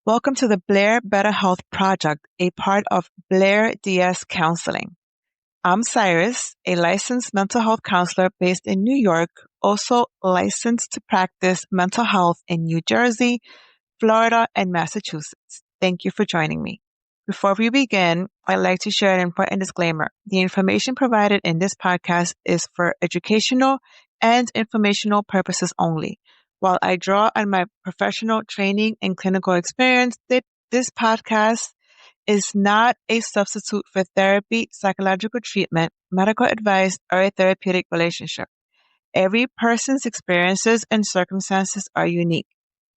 Welcome to the Blair Better Health Project, a part of Blair DS Counseling. I'm Cyrus, a licensed mental health counselor based in New York, also licensed to practice mental health in New Jersey, Florida, and Massachusetts. Thank you for joining me. Before we begin, I'd like to share an important disclaimer. The information provided in this podcast is for educational and informational purposes only. While I draw on my professional training and clinical experience, this podcast is not a substitute for therapy, psychological treatment, medical advice, or a therapeutic relationship. Every person's experiences and circumstances are unique.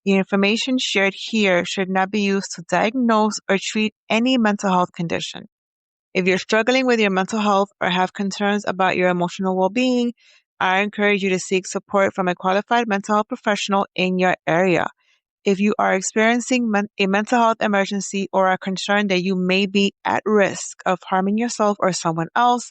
The information shared here should not be used to diagnose or treat any mental health condition. If you're struggling with your mental health or have concerns about your emotional well-being, I encourage you to seek support from a qualified mental health professional in your area. If you are experiencing a mental health emergency or are concerned that you may be at risk of harming yourself or someone else,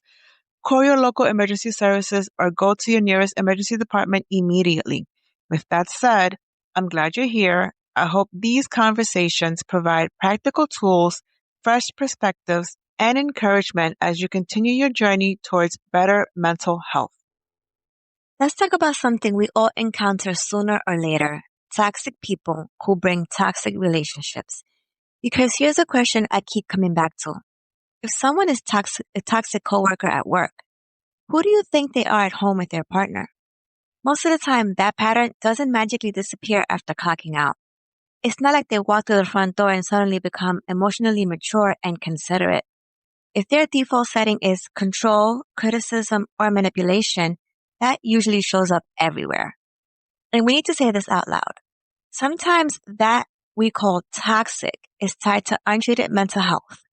call your local emergency services or go to your nearest emergency department immediately. With that said, I'm glad you're here. I hope these conversations provide practical tools, fresh perspectives, and encouragement as you continue your journey towards better mental health. Let's talk about something we all encounter sooner or later: toxic people who bring toxic relationships. Because here's a question I keep coming back to. If someone is a toxic coworker at work, who do you think they are at home with their partner? Most of the time, that pattern doesn't magically disappear after clocking out. It's not like they walk through the front door and suddenly become emotionally mature and considerate. If their default setting is control, criticism, or manipulation, that usually shows up everywhere. And we need to say this out loud. Sometimes that we call toxic is tied to untreated mental health.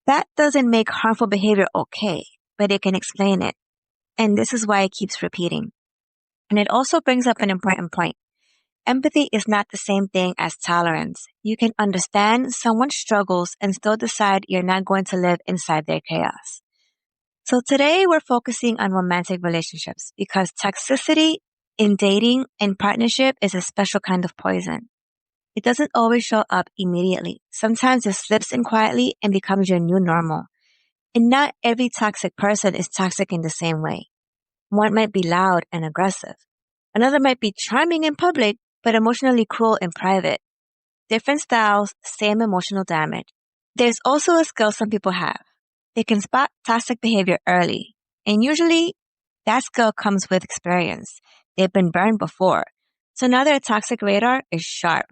That doesn't make harmful behavior okay, but it can explain it. And this is why it keeps repeating. And it also brings up an important point. Empathy is not the same thing as tolerance. You can understand someone's struggles and still decide you're not going to live inside their chaos. So today we're focusing on romantic relationships because toxicity in dating and partnership is a special kind of poison. It doesn't always show up immediately. Sometimes it slips in quietly and becomes your new normal. And not every toxic person is toxic in the same way. One might be loud and aggressive. Another might be charming in public, but emotionally cruel in private. Different styles, same emotional damage. There's also a skill some people have. They can spot toxic behavior early. And usually, that skill comes with experience. They've been burned before. So now their toxic radar is sharp.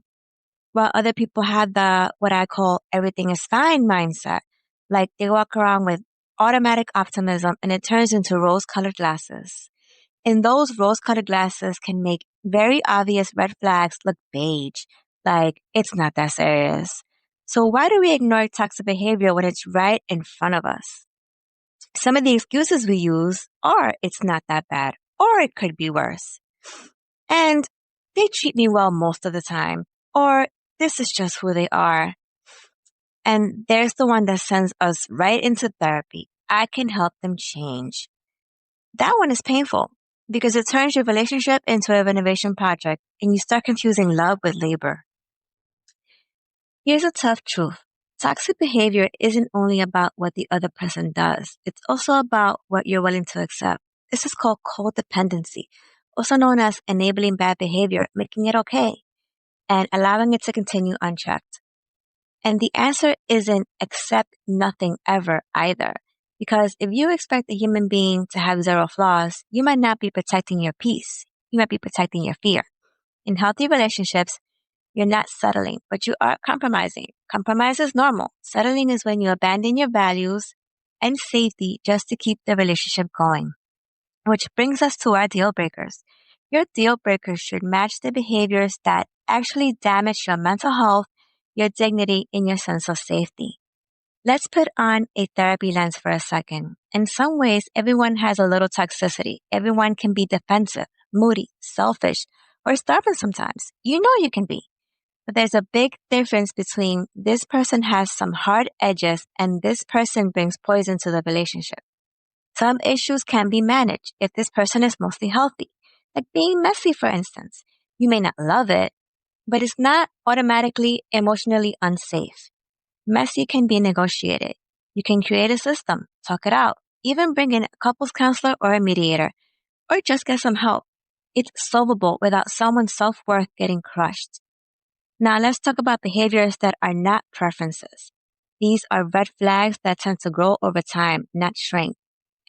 While other people have the, what I call, everything is fine mindset. Like they walk around with automatic optimism and it turns into rose-colored glasses. And those rose-colored glasses can make very obvious red flags look beige. Like, it's not that serious. So why do we ignore toxic behavior when it's right in front of us? Some of the excuses we use are, it's not that bad, or it could be worse. And they treat me well most of the time, or this is just who they are. And there's the one that sends us right into therapy. I can help them change. That one is painful because it turns your relationship into a renovation project and you start confusing love with labor. Here's a tough truth. Toxic behavior isn't only about what the other person does. It's also about what you're willing to accept. This is called codependency, also known as enabling bad behavior, making it okay, and allowing it to continue unchecked. And the answer isn't accept nothing ever either. Because if you expect a human being to have zero flaws, you might not be protecting your peace. You might be protecting your fear. In healthy relationships, you're not settling, but you are compromising. Compromise is normal. Settling is when you abandon your values and safety just to keep the relationship going. Which brings us to our deal breakers. Your deal breakers should match the behaviors that actually damage your mental health, your dignity, and your sense of safety. Let's put on a therapy lens for a second. In some ways, everyone has a little toxicity. Everyone can be defensive, moody, selfish, or stubborn sometimes. You know you can be. But there's a big difference between this person has some hard edges and this person brings poison to the relationship. Some issues can be managed if this person is mostly healthy, like being messy, for instance. You may not love it, but it's not automatically emotionally unsafe. Messy can be negotiated. You can create a system, talk it out, even bring in a couples counselor or a mediator, or just get some help. It's solvable without someone's self-worth getting crushed. Now let's talk about behaviors that are not preferences. These are red flags that tend to grow over time, not shrink.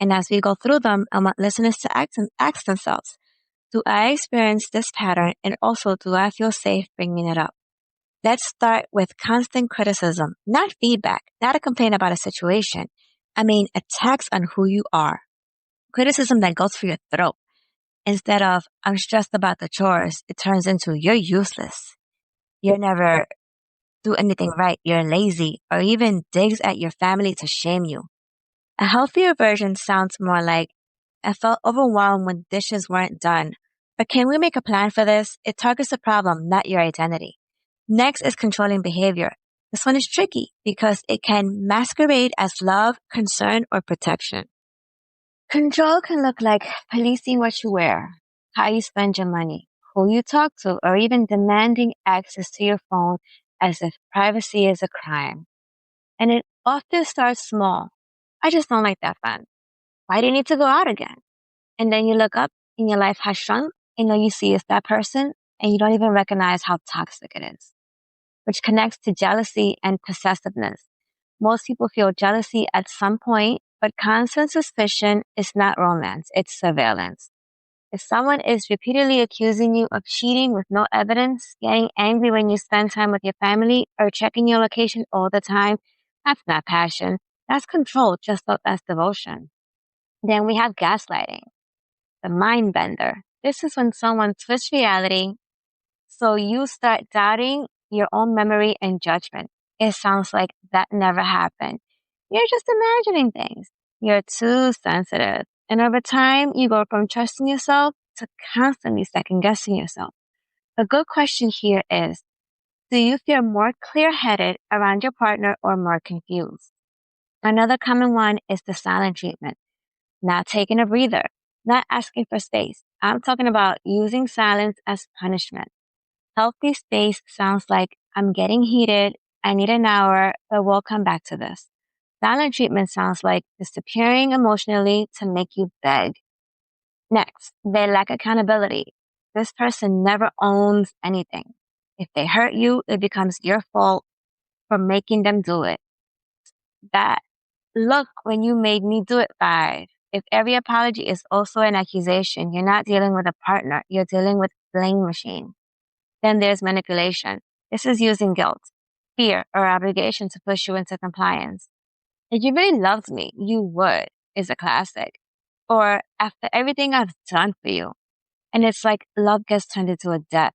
And as we go through them, I want listeners to ask themselves, do I experience this pattern, and also do I feel safe bringing it up? Let's start with constant criticism, not feedback, not a complaint about a situation. I mean, attacks on who you are. Criticism that goes for your throat. Instead of, I'm stressed about the chores, it turns into, you're useless. You never do anything right. You're lazy, or even digs at your family to shame you. A healthier version sounds more like, I felt overwhelmed when dishes weren't done. But can we make a plan for this? It targets the problem, not your identity. Next is controlling behavior. This one is tricky because it can masquerade as love, concern, or protection. Control can look like policing what you wear, how you spend your money, who you talk to, or even demanding access to your phone as if privacy is a crime. And it often starts small. I just don't like that friend. Why do you need to go out again? And then you look up and your life has shrunk and all you see is that person and you don't even recognize how toxic it is, which connects to jealousy and possessiveness. Most people feel jealousy at some point, but constant suspicion is not romance, it's surveillance. If someone is repeatedly accusing you of cheating with no evidence, getting angry when you spend time with your family, or checking your location all the time, that's not passion. That's control, just as devotion. Then we have gaslighting, the mind bender. This is when someone twists reality so you start doubting your own memory and judgment. It sounds like that never happened. You're just imagining things. You're too sensitive. And over time, you go from trusting yourself to constantly second guessing yourself. A good question here is, do you feel more clear-headed around your partner or more confused? Another common one is the silent treatment, not taking a breather, not asking for space. I'm talking about using silence as punishment. Healthy space sounds like, I'm getting heated, I need an hour, but we'll come back to this. Silent treatment sounds like disappearing emotionally to make you beg. Next, they lack accountability. This person never owns anything. If they hurt you, it becomes your fault for making them do it. That look when you made me do it vibe. If every apology is also an accusation, you're not dealing with a partner, you're dealing with blame machine. Then there's manipulation. This is using guilt, fear, or obligation to push you into compliance. If you really loved me, you would, is a classic. Or after everything I've done for you. And it's like love gets turned into a debt.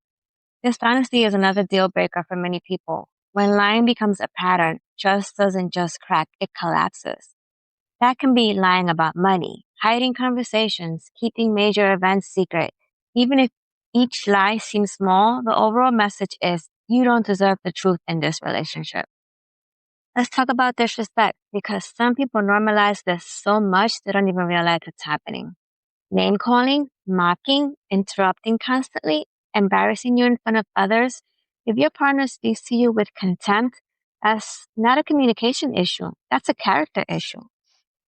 Dishonesty is another deal breaker for many people. When lying becomes a pattern, trust doesn't just crack, it collapses. That can be lying about money, hiding conversations, keeping major events secret. Even if each lie seems small, the overall message is you don't deserve the truth in this relationship. Let's talk about disrespect because some people normalize this so much they don't even realize it's happening. Name calling, mocking, interrupting constantly, embarrassing you in front of others. If your partner speaks to you with contempt, that's not a communication issue. That's a character issue.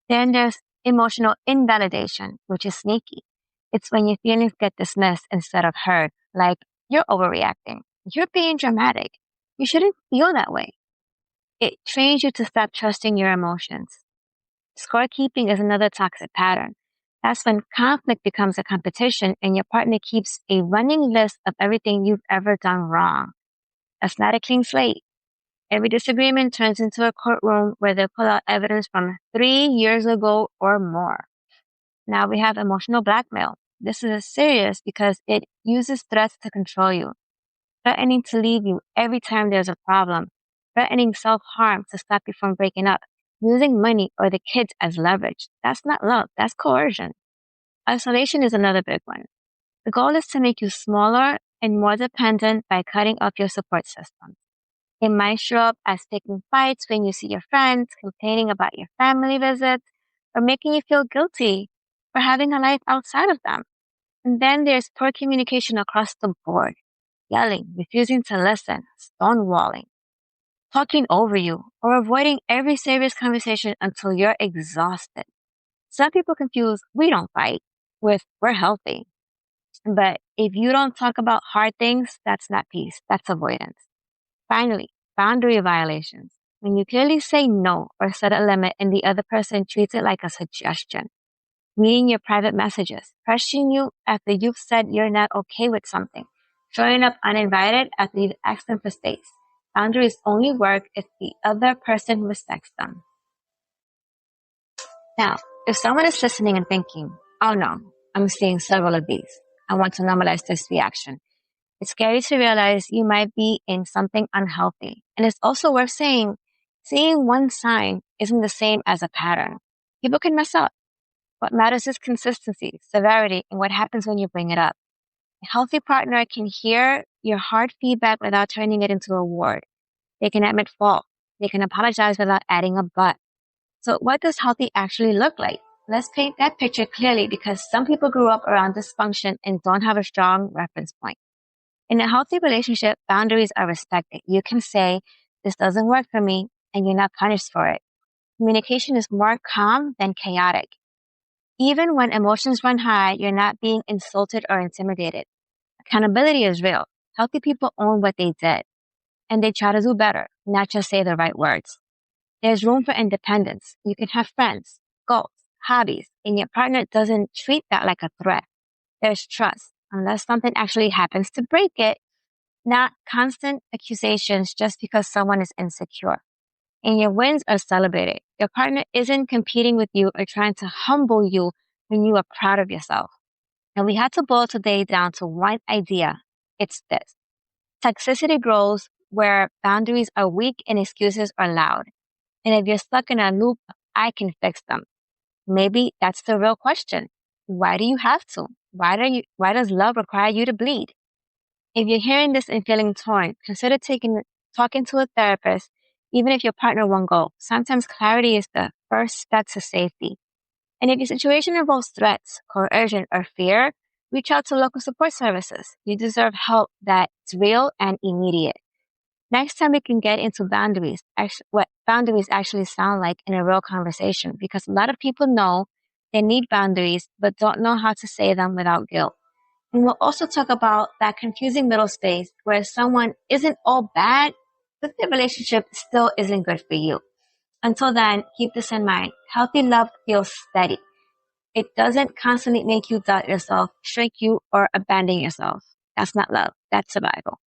Then there's emotional invalidation, which is sneaky. It's when your feelings get dismissed instead of heard, like you're overreacting. You're being dramatic. You shouldn't feel that way. It trains you to stop trusting your emotions. Scorekeeping is another toxic pattern. That's when conflict becomes a competition and your partner keeps a running list of everything you've ever done wrong. That's not a clean slate. Every disagreement turns into a courtroom where they pull out evidence from 3 years ago or more. Now we have emotional blackmail. This is serious because it uses threats to control you, threatening to leave you every time there's a problem, threatening self-harm to stop you from breaking up, using money or the kids as leverage. That's not love, that's coercion. Isolation is another big one. The goal is to make you smaller and more dependent by cutting off your support system. It might show up as picking fights when you see your friends, complaining about your family visits, or making you feel guilty for having a life outside of them. And then there's poor communication across the board. yelling, refusing to listen, stonewalling, talking over you, or avoiding every serious conversation until you're exhausted. Some people confuse "we don't fight" with "we're healthy." But if you don't talk about hard things, that's not peace, that's avoidance. Finally, boundary violations. When you clearly say no or set a limit and the other person treats it like a suggestion, reading your private messages, pressuring you after you've said you're not okay with something, showing up uninvited after you've asked them for space. Boundaries only work if the other person respects them. Now, if someone is listening and thinking, oh no, I'm seeing several of these, I want to normalize this reaction. It's scary to realize you might be in something unhealthy. And it's also worth saying, seeing one sign isn't the same as a pattern. People can mess up. What matters is consistency, severity, and what happens when you bring it up. A healthy partner can hear your hard feedback without turning it into a word. They can admit fault. They can apologize without adding a but. So what does healthy actually look like? Let's paint that picture clearly because some people grew up around dysfunction and don't have a strong reference point. In a healthy relationship, boundaries are respected. You can say, this doesn't work for me, and you're not punished for it. Communication is more calm than chaotic. Even when emotions run high, you're not being insulted or intimidated. Accountability is real. Healthy people own what they did, and they try to do better, not just say the right words. There's room for independence. You can have friends, goals, hobbies, and your partner doesn't treat that like a threat. There's trust, unless something actually happens to break it, not constant accusations just because someone is insecure. And your wins are celebrated. Your partner isn't competing with you or trying to humble you when you are proud of yourself. And we had to boil today down to one idea. It's this. Toxicity grows where boundaries are weak and excuses are loud. And if you're stuck in a loop, I can fix them. Maybe that's the real question. Why do you have to? Why does love require you to bleed? If you're hearing this and feeling torn, consider talking to a therapist, even if your partner won't go. Sometimes clarity is the first step to safety. And if your situation involves threats, coercion, or fear, reach out to local support services. You deserve help that's real and immediate. Next time we can get into boundaries, what boundaries actually sound like in a real conversation, because a lot of people know they need boundaries, but don't know how to say them without guilt. And we'll also talk about that confusing middle space where someone isn't all bad, but the relationship still isn't good for you. Until then, keep this in mind. Healthy love feels steady. It doesn't constantly make you doubt yourself, shrink you, or abandon yourself. That's not love. That's survival.